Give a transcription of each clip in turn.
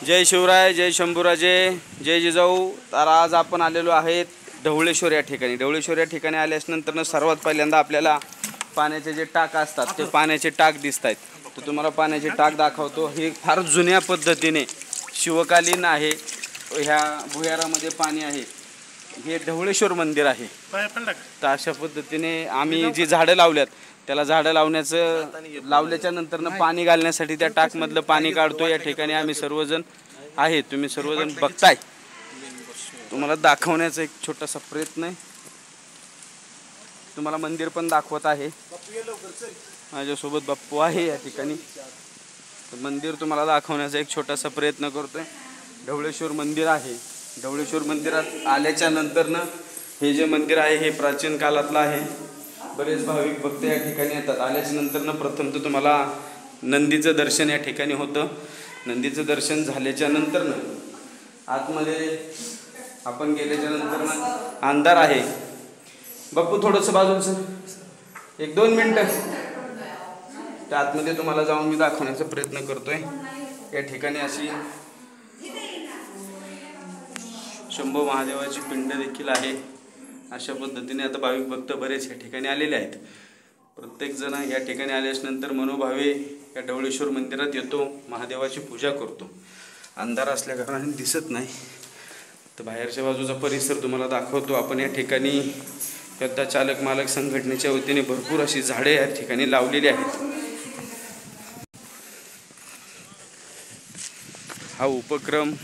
जय शिवराय, जय शंभूराजे, जय जिजाऊ। तर आज आपण आलेलो आहेत ढवळेश्वर या ठिकाणी। ढवळेश्वर या ठिकाणी आल्यानंतर सर्वात पहिल्यांदा आपल्याला पाण्याचे जे टाक असतात ते पाण्याचे टाक दिसत आहेत। तर तुम्हाला पाण्याचे टाक दाखवतो। हे फार जुन्या पद्धतीने शिवकालीन आहे। ह्या भुयारामध्ये पाणी आहे। हे ढवळेश्वर मंदिर आहे। तर अशा पद्धतीने आम्ही जी झाडं लावल्यात त्याला झाडं लावल्याच्या नंतर पाणी घालण्यासाठी त्या टाकमधलं पाणी काढतो। या ठिकाणी आम्ही सर्वजण आहे, तुम्ही सर्वजण बघताय। तुम्हाला दाखवण्याचा एक छोटासा प्रयत्न आहे। तुम्हाला मंदिर पण दाखवत आहे। माझ्यासोबत बाप्पू आहे या ठिकाणी। मंदिर तुम्हाला दाखवण्याचा एक छोटासा प्रयत्न करतोय। ढवळेश्वर मंदिर आहे। ढवळेश्वर मंदिरात आल्याच्या नंतरनं हे जे मंदिर आहे हे प्राचीन काळातलं आहे। बरेच भाविक भक्त या ठिकाणी येतात। आल्याच्या नंतरनं प्रथम तर तुम्हाला नंदीचं दर्शन या ठिकाणी होतं। नंदीचं दर्शन झाल्याच्या नंतरनं आतमध्ये आपण गेल्याच्या नंतरनं अंधार आहे। बाप्पू थोडंसं बाजूचं 1-2 मिनिटं त्या आतमध्ये तुम्हाला जाऊन मी दाखवण्याचा प्रयत्न करतोय। या ठिकाणी अशी शंभू महादेवाची पिंड देखील आहे। अशा पद्धतीने आता भाविक भक्त बरेच या ठिकाणी आलेले आहेत। प्रत्येक जण या ठिकाणी आल्यानंतर मनोभावे या ढवळेश्वर मंदिरात येतो, महादेवाची पूजा करतो। अंधार असल्या कारणाने दिसत नाही। तर बाहेरच्या बाजूचा परिसर तुम्हाला दाखवतो। आपण या ठिकाणी योद्धा चालक मालक संघटनेच्या वतीने भरपूर अशी झाडे या ठिकाणी लावलेली आहेत। हा उपक्रम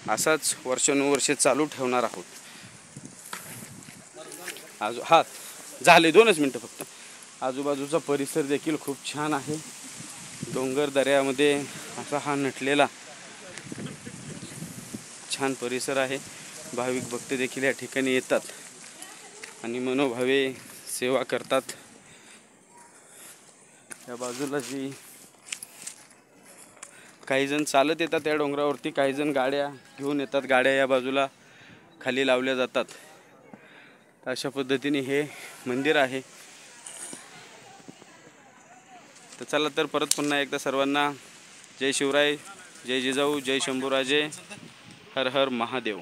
असाच वर्षानुवर्षे चालू ठेवणार आहोत। हा झाले 2च मिनिटं फक्त। आजूबाजूचा परिसर देखील खूप छान आहे। डोंगर दऱ्यामध्ये असा हा नटलेला छान परिसर आहे। भाविक भक्त देखील या ठिकाणी येतात आणि मनोभावे सेवा करतात। या बाजूला जी काही जण चालत येतात त्या डोंगरावरती, काही जण गाड्या घेऊन येतात। गाड्या या बाजूला खाली लावल्या जातात। अशा पद्धतीने हे मंदिर आहे। तर चला तर परत पुन्हा एकदा सर्वांना जय शिवराय, जय जिजाऊ, जय शंभूराजे, हर हर महादेव।